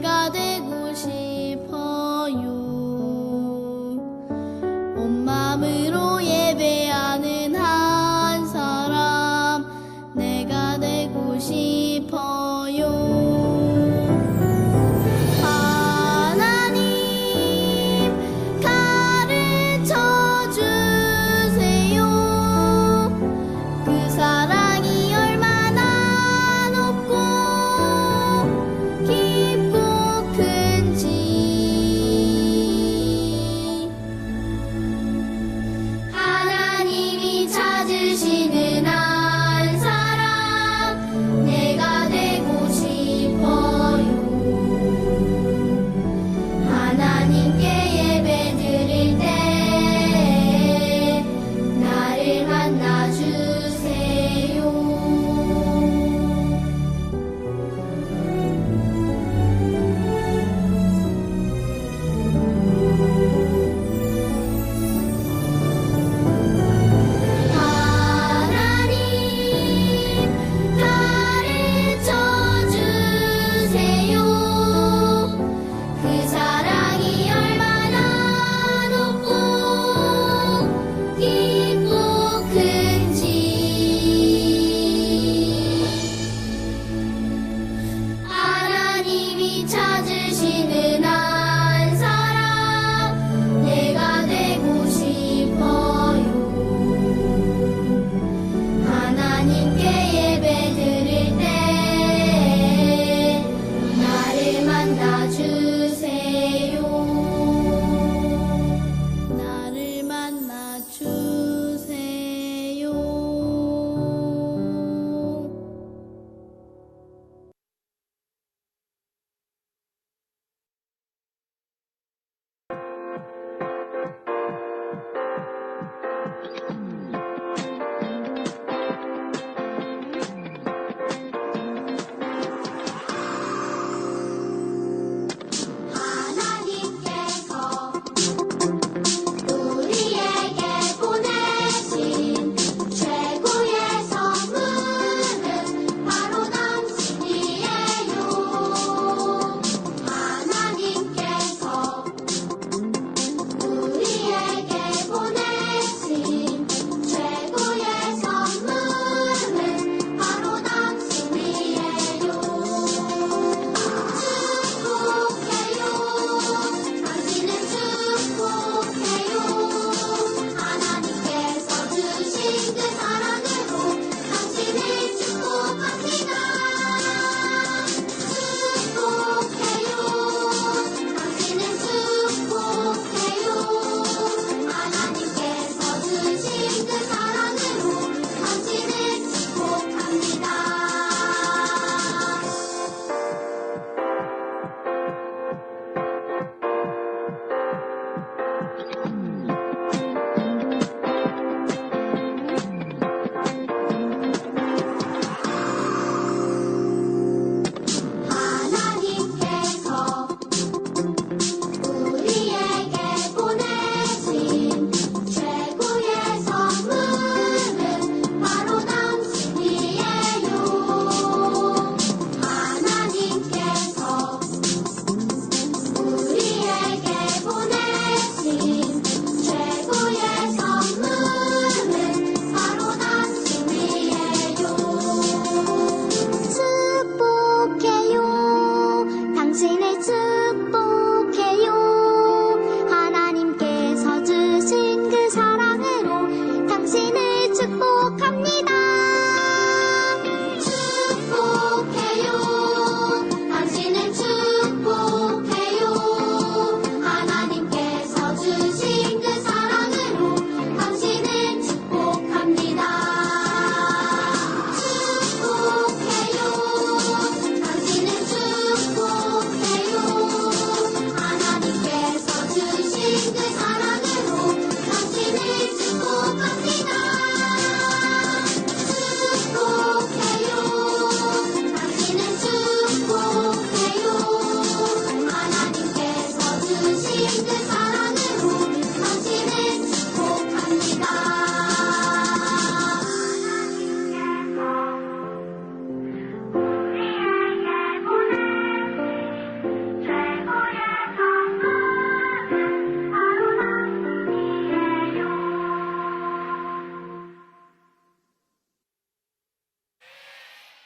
내가 되고 싶어요. 온 마음으로 예배하는 한 사람 내가 되고 싶어요. 찾으시는 한 사람 내가 되고 싶어요. 하나님께 예배 드릴 때 나를 만나주세요. 찾으시는 한 사람 내가 되고 싶어요. 하나님께 예배 드릴 때 나를 만나주세요. 나를 만나주세요.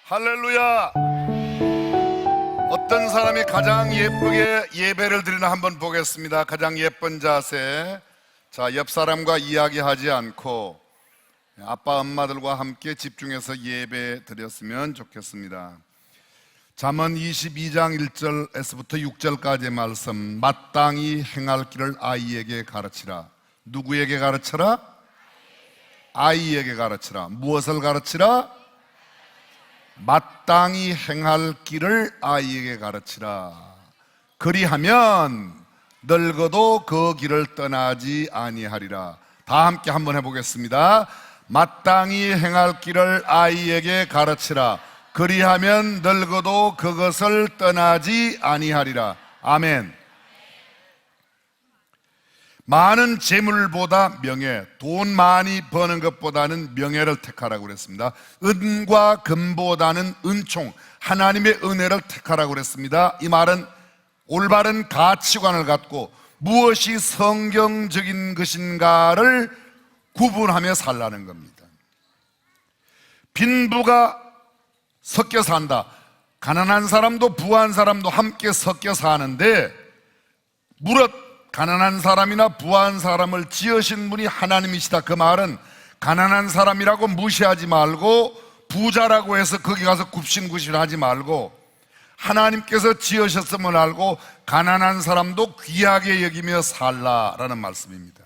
할렐루야. 어떤 사람이 가장 예쁘게 예배를 드리나 한번 보겠습니다. 가장 예쁜 자세. 자, 옆 사람과 이야기하지 않고 아빠 엄마들과 함께 집중해서 예배 드렸으면 좋겠습니다. 잠언 22장 1절에서부터 6절까지의 말씀. 마땅히 행할 길을 아이에게 가르치라. 누구에게 가르쳐라? 아이에게 가르치라. 무엇을 가르치라? 마땅히 행할 길을 아이에게 가르치라. 그리하면 늙어도 그 길을 떠나지 아니하리라. 다 함께 한번 해보겠습니다. 마땅히 행할 길을 아이에게 가르치라. 그리하면 늙어도 그것을 떠나지 아니하리라. 아멘. 많은 재물보다 명예, 돈 많이 버는 것보다는 명예를 택하라고 그랬습니다. 은과 금보다는 은총, 하나님의 은혜를 택하라고 그랬습니다. 이 말은 올바른 가치관을 갖고 무엇이 성경적인 것인가를 구분하며 살라는 겁니다. 빈부가 섞여 산다. 가난한 사람도 부한 사람도 함께 섞여 사는데, 무릇 가난한 사람이나 부한 사람을 지으신 분이 하나님이시다. 그 말은 가난한 사람이라고 무시하지 말고 부자라고 해서 거기 가서 굽신굽신하지 말고 하나님께서 지으셨음을 알고 가난한 사람도 귀하게 여기며 살라라는 말씀입니다.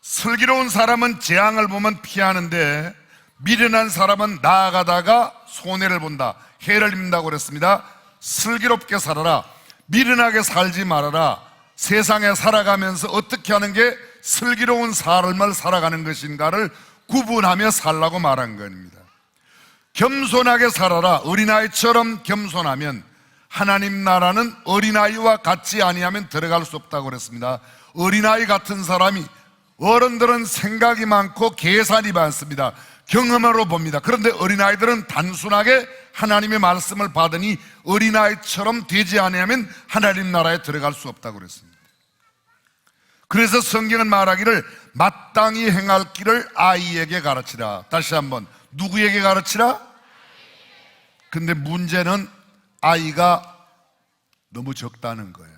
슬기로운 사람은 재앙을 보면 피하는데 미련한 사람은 나아가다가 손해를 본다, 해를 입는다고 그랬습니다. 슬기롭게 살아라. 미련하게 살지 말아라. 세상에 살아가면서 어떻게 하는 게 슬기로운 삶을 살아가는 것인가를 구분하며 살라고 말한 겁니다. 겸손하게 살아라. 어린아이처럼 겸손하면, 하나님 나라는 어린아이와 같지 아니하면 들어갈 수 없다고 그랬습니다. 어린아이 같은 사람이, 어른들은 생각이 많고 계산이 많습니다. 경험으로 봅니다. 그런데 어린아이들은 단순하게 하나님의 말씀을 받으니 어린아이처럼 되지 아니하면 하나님 나라에 들어갈 수 없다고 그랬습니다. 그래서 성경은 말하기를 마땅히 행할 길을 아이에게 가르치라. 다시 한번, 누구에게 가르치라? 근데 문제는 아이가 너무 적다는 거예요.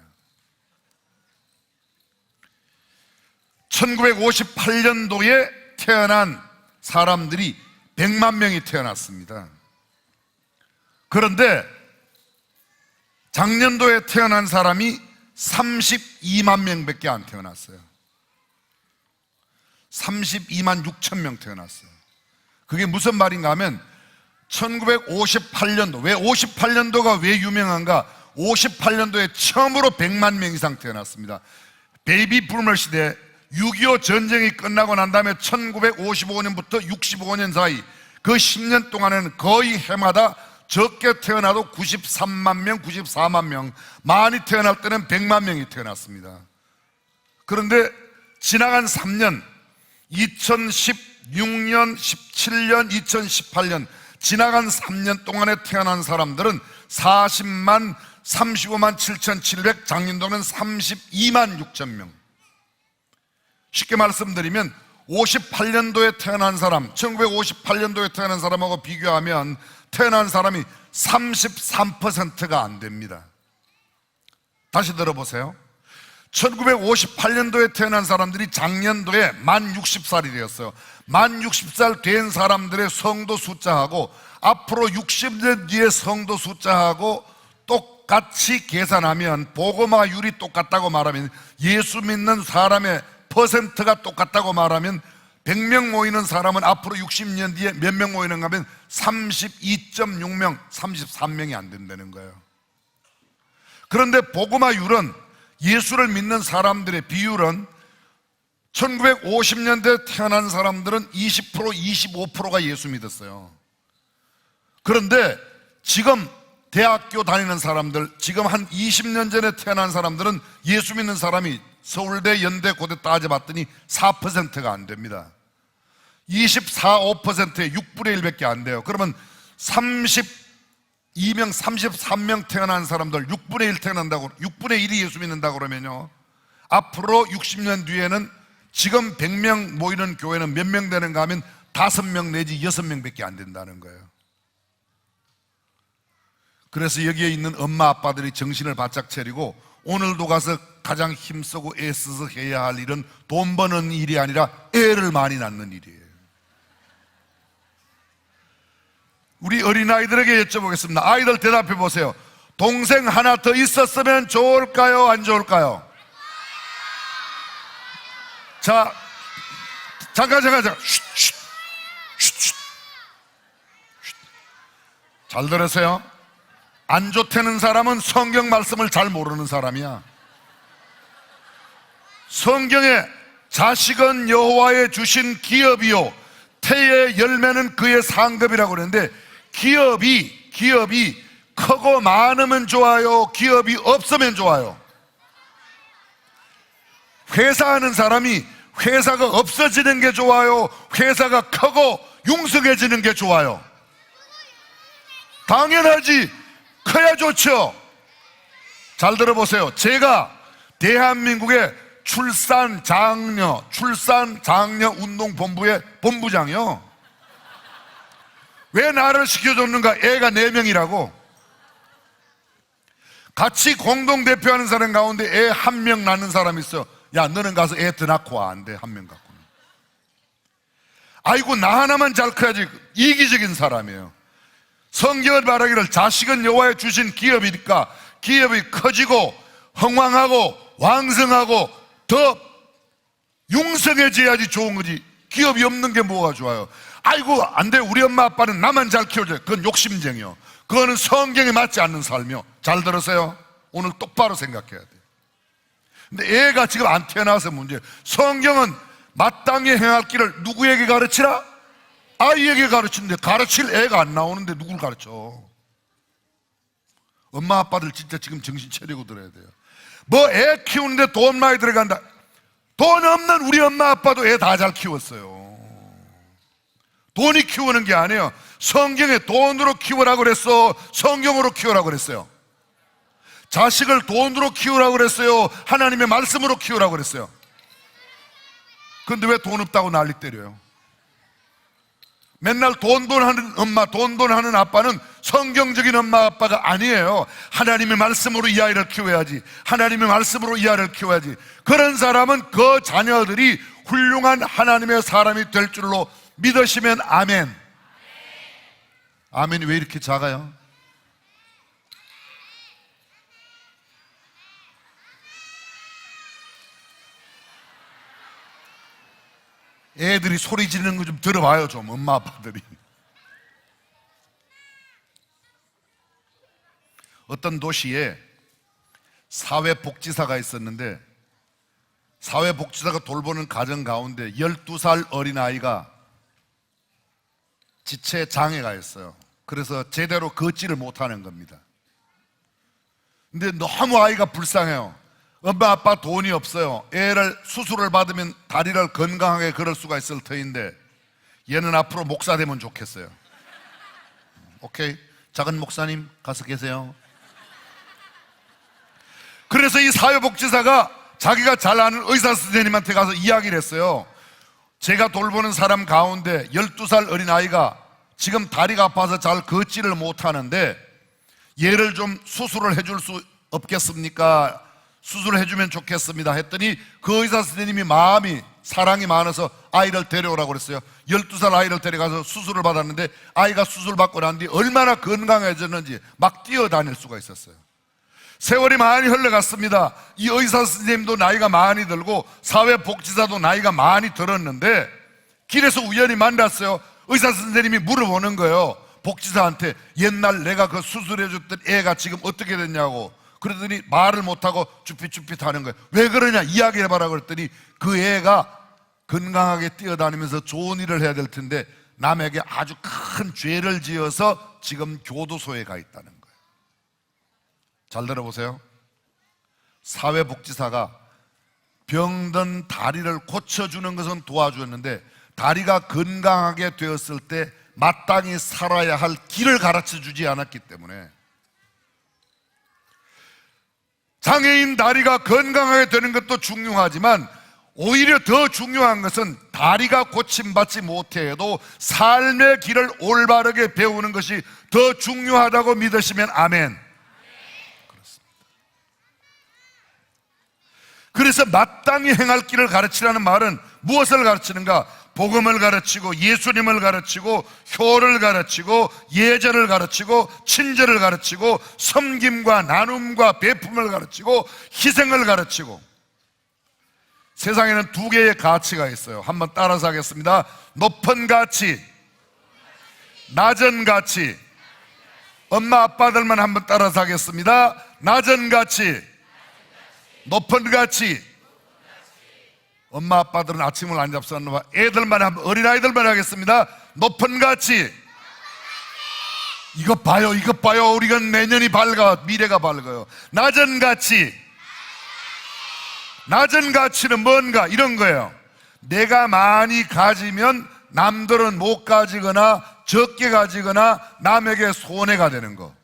1958년도에 태어난 사람들이 100만 명이 태어났습니다. 그런데 작년도에 태어난 사람이 32만 명밖에 안 태어났어요. 32만 6천 명 태어났어요. 그게 무슨 말인가 하면 1958년도, 왜 58년도가 왜 유명한가? 58년도에 처음으로 100만 명 이상 태어났습니다. 베이비 부머 시대, 6.25 전쟁이 끝나고 난 다음에 1955년부터 65년 사이 그 10년 동안에는 거의 해마다 적게 태어나도 93만 명, 94만 명, 많이 태어날 때는 100만 명이 태어났습니다. 그런데 지나간 3년, 2016년, 17년, 2018년 지나간 3년 동안에 태어난 사람들은 40만 35만 7,700, 작년도는 32만 6천 명. 쉽게 말씀드리면 58년도에 태어난 사람, 1958년도에 태어난 사람하고 비교하면 태어난 사람이 33%가 안 됩니다. 다시 들어보세요. 1958년도에 태어난 사람들이 작년도에 만 60살이 되었어요. 만 60살 된 사람들의 성도 숫자하고 앞으로 60년 뒤의 성도 숫자하고 똑같이 계산하면, 복음화율이 똑같다고 말하면, 예수 믿는 사람의 퍼센트가 똑같다고 말하면 100명 모이는 사람은 앞으로 60년 뒤에 몇 명 모이는가 하면 32.6명, 33명이 안 된다는 거예요. 그런데 복음화율은, 예수를 믿는 사람들의 비율은 1950년대에 태어난 사람들은 20%, 25%가 예수 믿었어요. 그런데 지금 대학교 다니는 사람들, 지금 한 20년 전에 태어난 사람들은 예수 믿는 사람이 서울대, 연대, 고대 따져봤더니 4%가 안 됩니다. 24, 5%에 6분의 1밖에 안 돼요. 그러면 32명, 33명 태어난 사람들 6분의 1 태어난다고, 6분의 1이 예수 믿는다고 그러면요, 앞으로 60년 뒤에는 지금 100명 모이는 교회는 몇 명 되는가 하면 5명 내지 6명밖에 안 된다는 거예요. 그래서 여기에 있는 엄마 아빠들이 정신을 바짝 차리고 오늘도 가서 가장 힘쓰고 애써서 해야 할 일은 돈 버는 일이 아니라 애를 많이 낳는 일이에요. 우리 어린아이들에게 여쭤보겠습니다. 아이들 대답해 보세요. 동생 하나 더 있었으면 좋을까요? 안 좋을까요? 자, 잠깐. 잘 들으세요. 안 좋다는 사람은 성경 말씀을 잘 모르는 사람이야. 성경에 자식은 여호와의 주신 기업이요 태의 열매는 그의 상급이라고 그러는데 기업이 크고 많으면 좋아요? 기업이 없으면 좋아요? 회사하는 사람이 회사가 없어지는 게 좋아요? 회사가 크고 융성해지는 게 좋아요? 당연하지. 커야 좋죠. 잘 들어보세요. 제가 대한민국의 출산장려 운동본부의 본부장이요. 왜 나를 시켜줬는가? 애가 4명이라고. 같이 공동대표하는 사람 가운데 애 1명 낳는 사람이 있어요. 야, 너는 가서 애 더 낳고 와. 안 돼, 1명 갖고는. 아이고, 나 하나만 잘 커야지. 이기적인 사람이에요. 성경을 말하기를 자식은 여호와의 주신 기업이니까 기업이 커지고 흥왕하고 왕성하고 더 융성해져야지 좋은 거지. 기업이 없는 게 뭐가 좋아요? 아이고, 안 돼. 우리 엄마 아빠는 나만 잘 키워줘요. 그건 욕심쟁이요. 그거는 성경에 맞지 않는 삶이요. 잘 들으세요. 오늘 똑바로 생각해야 돼요. 근데 애가 지금 안 태어나서 문제예요. 성경은 마땅히 행할 길을 누구에게 가르치라? 아이에게 가르치는데 가르칠 애가 안 나오는데 누굴 가르쳐? 엄마 아빠들 진짜 지금 정신 차리고 들어야 돼요. 뭐 애 키우는데 돈 많이 들어간다. 돈 없는 우리 엄마 아빠도 애 다 잘 키웠어요. 돈이 키우는 게 아니에요. 성경에 돈으로 키우라고 그랬어? 성경으로 키우라고 그랬어요? 자식을 돈으로 키우라고 그랬어요? 하나님의 말씀으로 키우라고 그랬어요? 근데 왜 돈 없다고 난리 때려요? 맨날 돈 하는 엄마, 돈 하는 아빠는 성경적인 엄마 아빠가 아니에요. 하나님의 말씀으로 이 아이를 키워야지. 하나님의 말씀으로 이 아이를 키워야지. 그런 사람은 그 자녀들이 훌륭한 하나님의 사람이 될 줄로 믿으시면 아멘. 아멘이 왜 이렇게 작아요? 애들이 소리 지르는 거 좀 들어봐요, 좀. 엄마 아빠들이. 어떤 도시에 사회복지사가 있었는데 사회복지사가 돌보는 가정 가운데 12살 어린아이가 지체 장애가 있어요. 그래서 제대로 걷지를 못하는 겁니다. 근데 너무 아이가 불쌍해요. 엄마 아빠 돈이 없어요. 애를 수술을 받으면 다리를 건강하게 걸을 수가 있을 터인데 얘는 앞으로 목사 되면 좋겠어요. 오케이? 작은 목사님 가서 계세요. 그래서 이 사회복지사가 자기가 잘 아는 의사 선생님한테 가서 이야기를 했어요. 제가 돌보는 사람 가운데 12살 어린아이가 지금 다리가 아파서 잘 걷지를 못하는데 얘를 좀 수술을 해줄 수 없겠습니까? 수술을 해주면 좋겠습니다 했더니 그 의사 선생님이 마음이 사랑이 많아서 아이를 데려오라고 그랬어요. 12살 아이를 데려가서 수술을 받았는데 아이가 수술 받고 난 뒤 얼마나 건강해졌는지 막 뛰어다닐 수가 있었어요. 세월이 많이 흘러갔습니다. 이 의사 선생님도 나이가 많이 들고 사회복지사도 나이가 많이 들었는데 길에서 우연히 만났어요. 의사 선생님이 물어보는 거예요. 복지사한테 옛날 내가 그 수술해줬던 애가 지금 어떻게 됐냐고. 그러더니 말을 못하고 쭈삣쭈삣 하는 거예요. 왜 그러냐 이야기해봐라 그랬더니 그 애가 건강하게 뛰어다니면서 좋은 일을 해야 될 텐데 남에게 아주 큰 죄를 지어서 지금 교도소에 가 있다는 거예요. 잘 들어보세요. 사회복지사가 병든 다리를 고쳐주는 것은 도와주었는데 다리가 건강하게 되었을 때 마땅히 살아야 할 길을 가르쳐주지 않았기 때문에 장애인 다리가 건강하게 되는 것도 중요하지만 오히려 더 중요한 것은 다리가 고침받지 못해도 삶의 길을 올바르게 배우는 것이 더 중요하다고 믿으시면 아멘. 그렇습니다. 그래서 마땅히 행할 길을 가르치라는 말은 무엇을 가르치는가? 복음을 가르치고 예수님을 가르치고 효를 가르치고 예절을 가르치고 친절을 가르치고 섬김과 나눔과 베품을 가르치고 희생을 가르치고. 세상에는 두 개의 가치가 있어요. 한번 따라서 하겠습니다. 높은 가치, 낮은 가치. 엄마 아빠들만 한번 따라서 하겠습니다. 낮은 가치, 높은 가치. 엄마 아빠들은 아침을 안 잡수었나 봐. 애들만 한번, 어린아이들만 하겠습니다. 높은 가치. 이것 봐요, 이것 봐요. 우리가 내년이 밝아, 미래가 밝아요. 낮은 가치. 낮은 가치는 뭔가? 이런 거예요. 내가 많이 가지면 남들은 못 가지거나 적게 가지거나 남에게 손해가 되는 거.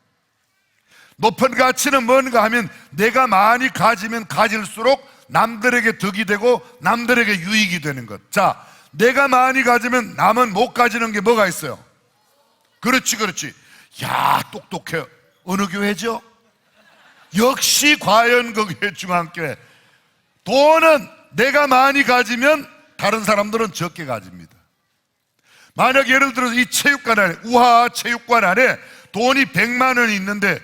높은 가치는 뭔가 하면 내가 많이 가지면 가질수록 남들에게 덕이 되고 남들에게 유익이 되는 것. 자, 내가 많이 가지면 남은 못 가지는 게 뭐가 있어요? 그렇지, 그렇지. 야, 똑똑해요. 어느 교회죠? 역시 과연거교회 중앙교회. 돈은 내가 많이 가지면 다른 사람들은 적게 가집니다. 만약 예를 들어서 이 체육관 안에, 우하 체육관 안에 돈이 100만 원이 있는데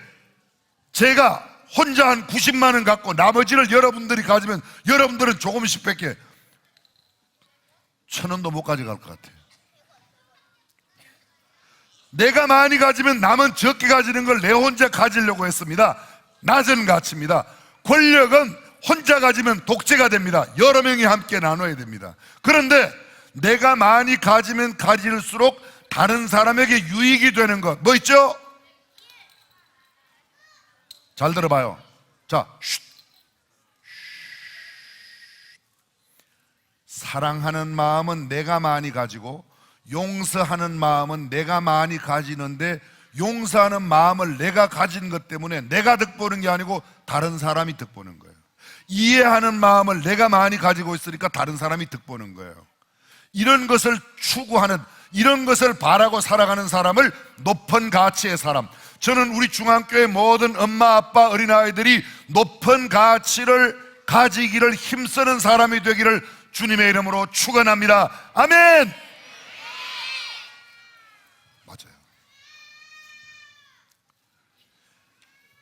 제가 혼자 한 90만 원 갖고 나머지를 여러분들이 가지면 여러분들은 조금씩 밖에 1,000원도 못 가져갈 것 같아요. 내가 많이 가지면 남은 적게 가지는 걸 내 혼자 가지려고 했습니다. 낮은 가치입니다. 권력은 혼자 가지면 독재가 됩니다. 여러 명이 함께 나눠야 됩니다. 그런데 내가 많이 가지면 가질수록 다른 사람에게 유익이 되는 것, 뭐 있죠? 잘 들어봐요. 자, 사랑하는 마음은 내가 많이 가지고 용서하는 마음은 내가 많이 가지는데 용서하는 마음을 내가 가진 것 때문에 내가 득보는 게 아니고 다른 사람이 득보는 거예요. 이해하는 마음을 내가 많이 가지고 있으니까 다른 사람이 득보는 거예요. 이런 것을 추구하는, 이런 것을 바라고 살아가는 사람을 높은 가치의 사람. 저는 우리 중앙교회 모든 엄마, 아빠, 어린아이들이 높은 가치를 가지기를 힘쓰는 사람이 되기를 주님의 이름으로 축원합니다. 아멘. 맞아요.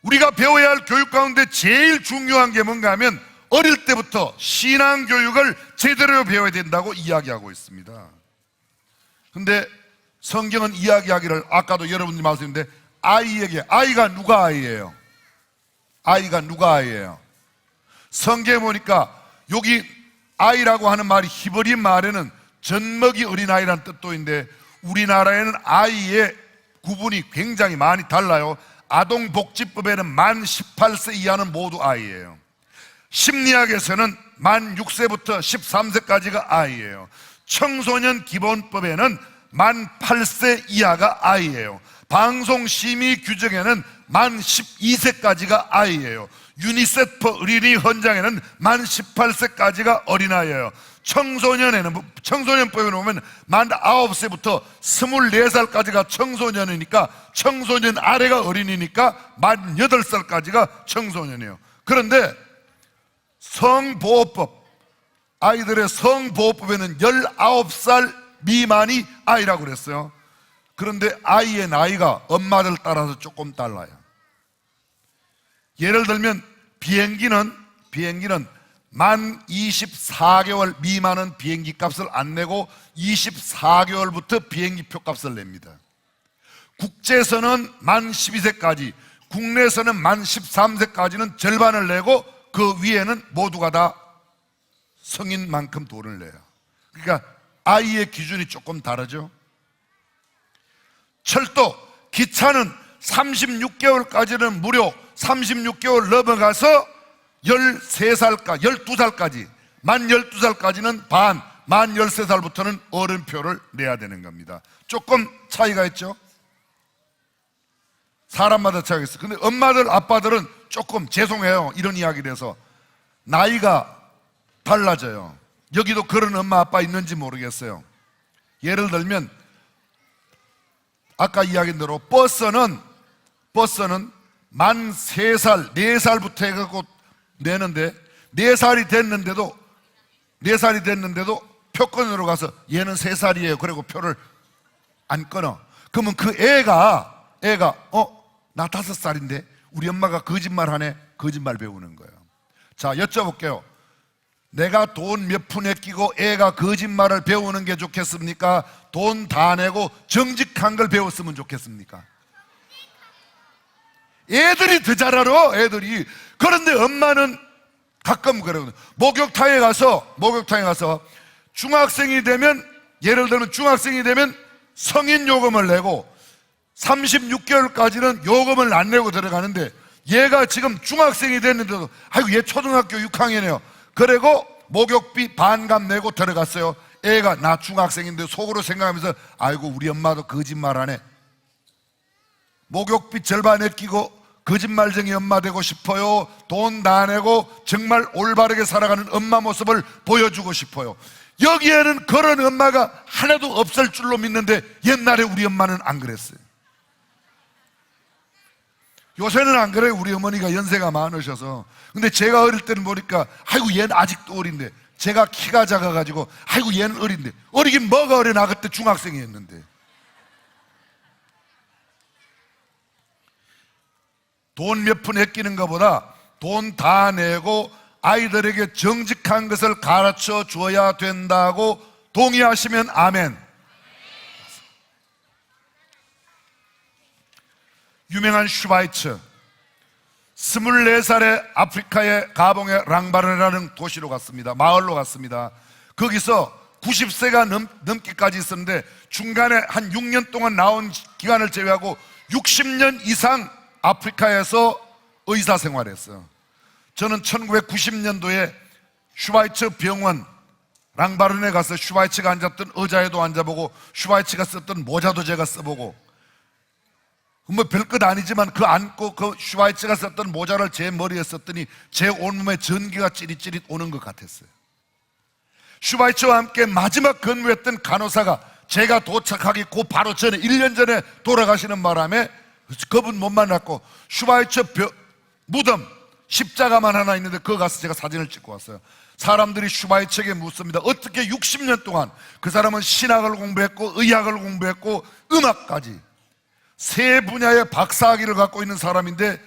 우리가 배워야 할 교육 가운데 제일 중요한 게 뭔가 하면 어릴 때부터 신앙교육을 제대로 배워야 된다고 이야기하고 있습니다. 근데 성경은 이야기하기를, 아까도 여러분들이 말씀했는데, 아이에게, 아이가 누가 아이예요? 아이가 누가 아이예요? 성경에 보니까 여기 아이라고 하는 말이 히브리 말에는 젖먹이 어린아이라는 뜻도 있는데 우리나라에는 아이의 구분이 굉장히 많이 달라요. 아동복지법에는 만 18세 이하는 모두 아이예요. 심리학에서는 만 6세부터 13세까지가 아이예요. 청소년 기본법에는 만 8세 이하가 아이예요. 방송심의 규정에는 만 12세까지가 아이예요. 유니세프 어린이 헌장에는 만 18세까지가 어린아이예요. 청소년법에 보면 만 9세부터 24살까지가 청소년이니까 청소년 아래가 어린이니까 만 8살까지가 청소년이에요. 그런데 성보호법, 아이들의 성보호법에는 19살 미만이 아이라고 그랬어요. 그런데 아이의 나이가 엄마들 따라서 조금 달라요. 예를 들면 비행기는 만 24개월 미만은 비행기 값을 안 내고 24개월부터 비행기 표 값을 냅니다. 국제선은 만 12세까지, 국내선은 만 13세까지는 절반을 내고 그 위에는 모두가 다 성인만큼 돈을 내요. 그러니까 아이의 기준이 조금 다르죠. 철도, 기차는 36개월까지는 무료, 36개월 넘어가서 12살까지, 만 12살까지는 반, 만 13살부터는 어른표를 내야 되는 겁니다. 조금 차이가 있죠? 사람마다 차이가 있어요. 근데 엄마들, 아빠들은 조금 죄송해요. 이런 이야기를 해서 나이가 달라져요. 여기도 그런 엄마 아빠 있는지 모르겠어요. 예를 들면 아까 이야기한 대로 버스는 만 3살, 4살부터 해갖고 내는데 4살이 됐는데도 표권으로 가서 얘는 3살이에요. 그리고 표를 안 끊어. 그러면 그 애가 나 5살인데 우리 엄마가 거짓말하네. 거짓말 배우는 거예요. 자, 여쭤볼게요. 내가 돈 몇 푼에 끼고 애가 거짓말을 배우는 게 좋겠습니까? 돈 다 내고 정직한 걸 배웠으면 좋겠습니까? 애들이 더 잘 알아, 애들이. 그런데 엄마는 가끔 그러거든. 목욕탕에 가서 중학생이 되면, 예를 들면 중학생이 되면 성인 요금을 내고 36개월까지는 요금을 안 내고 들어가는데, 얘가 지금 중학생이 됐는데도 아이고 얘 초등학교 6학년이에요. 그리고 목욕비 반값 내고 들어갔어요. 애가 나 중학생인데 속으로 생각하면서 아이고 우리 엄마도 거짓말하네. 목욕비 절반에 끼고 거짓말쟁이 엄마 되고 싶어요. 돈 다 내고 정말 올바르게 살아가는 엄마 모습을 보여주고 싶어요. 여기에는 그런 엄마가 하나도 없을 줄로 믿는데 옛날에 우리 엄마는 안 그랬어요. 요새는 안 그래요. 우리 어머니가 연세가 많으셔서. 근데 제가 어릴 때는 보니까 아이고 얘는 아직도 어린데, 제가 키가 작아가지고 아이고 얘는 어린데, 어리긴 뭐가 어려. 나 그때 중학생이었는데. 돈 몇 푼 아끼는 것보다 돈 다 내고 아이들에게 정직한 것을 가르쳐 줘야 된다고 동의하시면 아멘. 유명한 슈바이처, 24살에 아프리카의 가봉의 랑바르라는 도시로 갔습니다. 마을로 갔습니다. 거기서 90세가 넘기까지 있었는데 중간에 한 6년 동안 나온 기간을 제외하고 60년 이상 아프리카에서 의사 생활했어요. 저는 1990년도에 슈바이처 병원 랑바른에 가서 슈바이처가 앉았던 의자에도 앉아보고 슈바이처가 썼던 모자도 제가 써보고, 뭐 별것 아니지만 그 앉고 그 슈바이처가 썼던 모자를 제 머리에 썼더니 제 온몸에 전기가 찌릿찌릿 오는 것 같았어요. 슈바이처와 함께 마지막 근무했던 간호사가 제가 도착하기 그 바로 전에 1년 전에 돌아가시는 바람에 그분 못 만났고, 슈바이처 무덤 십자가만 하나 있는데 그거 가서 제가 사진을 찍고 왔어요. 사람들이 슈바이처에게 묻습니다. 어떻게 60년 동안, 그 사람은 신학을 공부했고 의학을 공부했고 음악까지 세 분야의 박사학위를 갖고 있는 사람인데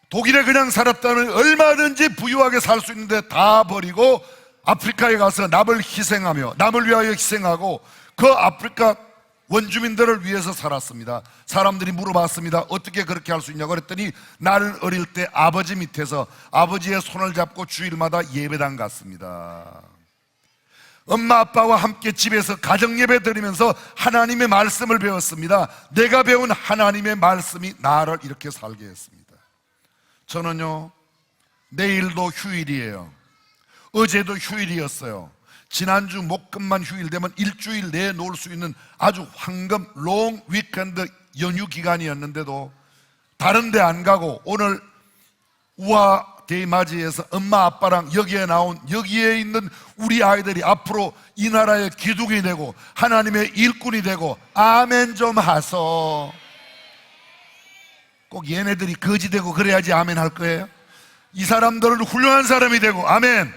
독일에 그냥 살았다면 얼마든지 부유하게 살 수 있는데 다 버리고 아프리카에 가서 남을 희생하며 남을 위하여 희생하고 그 아프리카 원주민들을 위해서 살았습니다. 사람들이 물어봤습니다. 어떻게 그렇게 할 수 있냐고 그랬더니 나는 어릴 때 아버지 밑에서 아버지의 손을 잡고 주일마다 예배당 갔습니다. 엄마 아빠와 함께 집에서 가정예배 드리면서 하나님의 말씀을 배웠습니다. 내가 배운 하나님의 말씀이 나를 이렇게 살게 했습니다. 저는요, 내일도 휴일이에요. 어제도 휴일이었어요. 지난주 목금만 휴일 되면 일주일 내에 놀 수 있는 아주 황금 롱 위켄드 연휴 기간이었는데도 다른 데 안 가고 오늘 우아 데이 맞이해서 엄마 아빠랑 여기에 있는 우리 아이들이 앞으로 이 나라의 기둥이 되고 하나님의 일꾼이 되고 아멘 좀 하소. 꼭 얘네들이 거지 되고 그래야지 아멘 할 거예요. 이 사람들은 훌륭한 사람이 되고 아멘.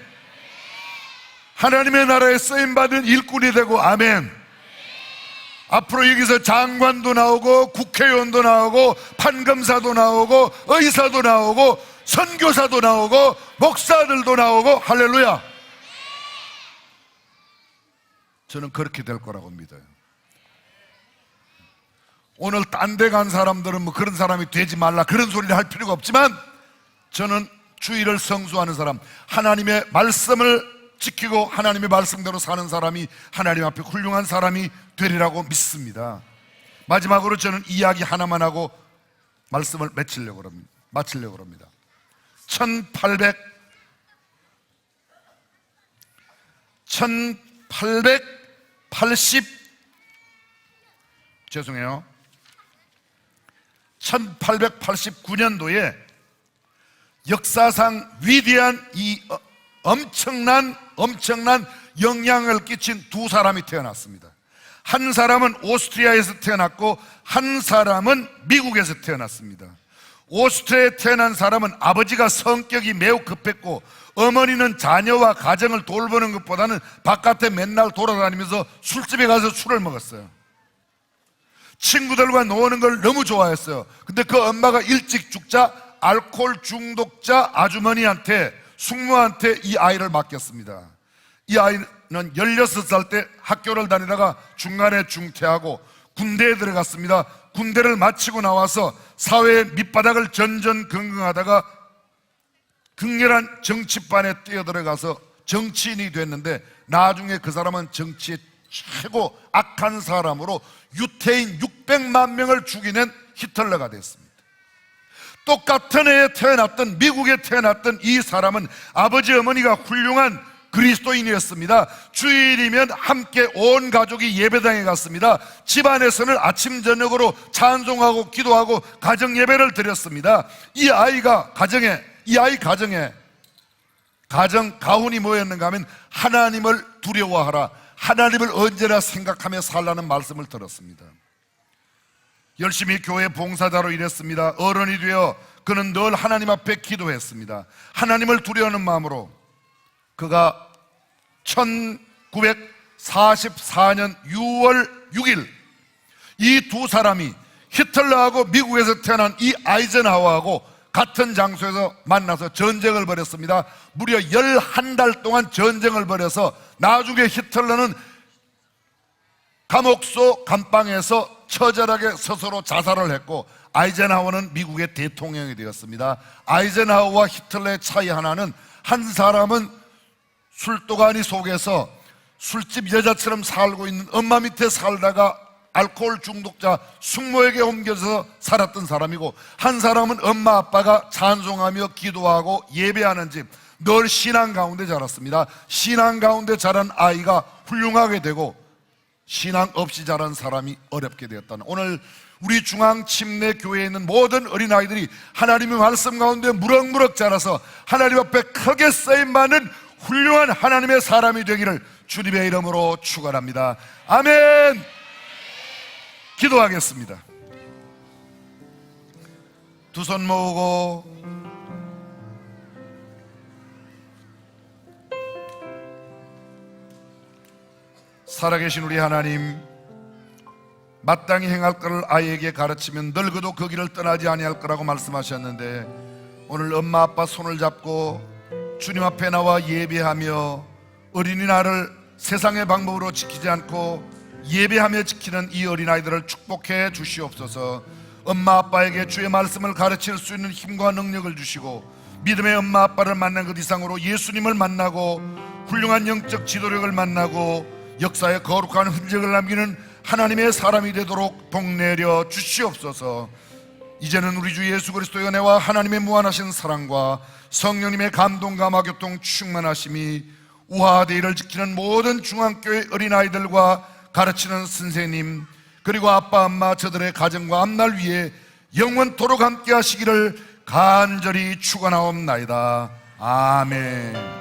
하나님의 나라에 쓰임받은 일꾼이 되고 아멘. 앞으로 여기서 장관도 나오고 국회의원도 나오고 판검사도 나오고 의사도 나오고 선교사도 나오고 목사들도 나오고 할렐루야. 저는 그렇게 될 거라고 믿어요. 오늘 딴 데 간 사람들은 뭐 그런 사람이 되지 말라 그런 소리를 할 필요가 없지만 저는 주일을 성수하는 사람, 하나님의 말씀을 지키고 하나님의 말씀대로 사는 사람이 하나님 앞에 훌륭한 사람이 되리라고 믿습니다. 마지막으로 저는 이야기 하나만 하고 말씀을 마치려고 합니다. 1889년도에 역사상 위대한 이 엄청난 영향을 끼친 두 사람이 태어났습니다. 한 사람은 오스트리아에서 태어났고 한 사람은 미국에서 태어났습니다. 오스트리아에 태어난 사람은 아버지가 성격이 매우 급했고 어머니는 자녀와 가정을 돌보는 것보다는 바깥에 맨날 돌아다니면서 술집에 가서 술을 먹었어요. 친구들과 노는 걸 너무 좋아했어요. 근데 그 엄마가 일찍 죽자 알코올 중독자 아주머니한테, 숙모한테 이 아이를 맡겼습니다. 이 아이는 16살 때 학교를 다니다가 중간에 중퇴하고 군대에 들어갔습니다. 군대를 마치고 나와서 사회의 밑바닥을 전전긍긍하다가 극렬한 정치판에 뛰어들어가서 정치인이 됐는데, 나중에 그 사람은 정치의 최고 악한 사람으로 유태인 600만 명을 죽이는 히틀러가 됐습니다. 똑같은 해에 태어났던, 미국에 태어났던 이 사람은 아버지 어머니가 훌륭한 그리스도인이었습니다. 주일이면 함께 온 가족이 예배당에 갔습니다. 집안에서는 아침 저녁으로 찬송하고 기도하고 가정 예배를 드렸습니다. 이 아이 가정에 가정 가훈이 뭐였는가 하면 하나님을 두려워하라, 하나님을 언제나 생각하며 살라는 말씀을 들었습니다. 열심히 교회 봉사자로 일했습니다. 어른이 되어 그는 늘 하나님 앞에 기도했습니다. 하나님을 두려워하는 마음으로 그가 1944년 6월 6일 이 두 사람이 히틀러하고 미국에서 태어난 이 아이젠하워하고 같은 장소에서 만나서 전쟁을 벌였습니다. 무려 11달 동안 전쟁을 벌여서 나중에 히틀러는 감옥소 감방에서 처절하게 스스로 자살을 했고, 아이젠하워는 미국의 대통령이 되었습니다. 아이젠하워와 히틀러의 차이 하나는, 한 사람은 술도가니 속에서 술집 여자처럼 살고 있는 엄마 밑에 살다가 알코올 중독자 숙모에게 옮겨서 살았던 사람이고, 한 사람은 엄마 아빠가 찬송하며 기도하고 예배하는 집, 늘 신앙 가운데 자랐습니다. 신앙 가운데 자란 아이가 훌륭하게 되고 신앙 없이 자란 사람이 어렵게 되었다는, 오늘 우리 중앙침례교회에 있는 모든 어린아이들이 하나님의 말씀 가운데 무럭무럭 자라서 하나님 앞에 크게 쓰임받는 훌륭한 하나님의 사람이 되기를 주님의 이름으로 축원합니다. 아멘. 기도하겠습니다. 두 손 모으고 살아계신 우리 하나님, 마땅히 행할 것을 아이에게 가르치면 늙어도 그 길을 떠나지 아니할 거라고 말씀하셨는데, 오늘 엄마 아빠 손을 잡고 주님 앞에 나와 예배하며 어린이날을 세상의 방법으로 지키지 않고 예배하며 지키는 이 어린아이들을 축복해 주시옵소서. 엄마 아빠에게 주의 말씀을 가르칠 수 있는 힘과 능력을 주시고, 믿음의 엄마 아빠를 만난 것 이상으로 예수님을 만나고 훌륭한 영적 지도력을 만나고 역사에 거룩한 흔적을 남기는 하나님의 사람이 되도록 복내려 주시옵소서. 이제는 우리 주 예수 그리스도의 은혜와 하나님의 무한하신 사랑과 성령님의 감동과 마교통 충만하심이 우화대의를 지키는 모든 중앙교회 어린아이들과 가르치는 선생님, 그리고 아빠 엄마 저들의 가정과 앞날 위에 영원토록 함께 하시기를 간절히 축원하옵나이다. 아멘.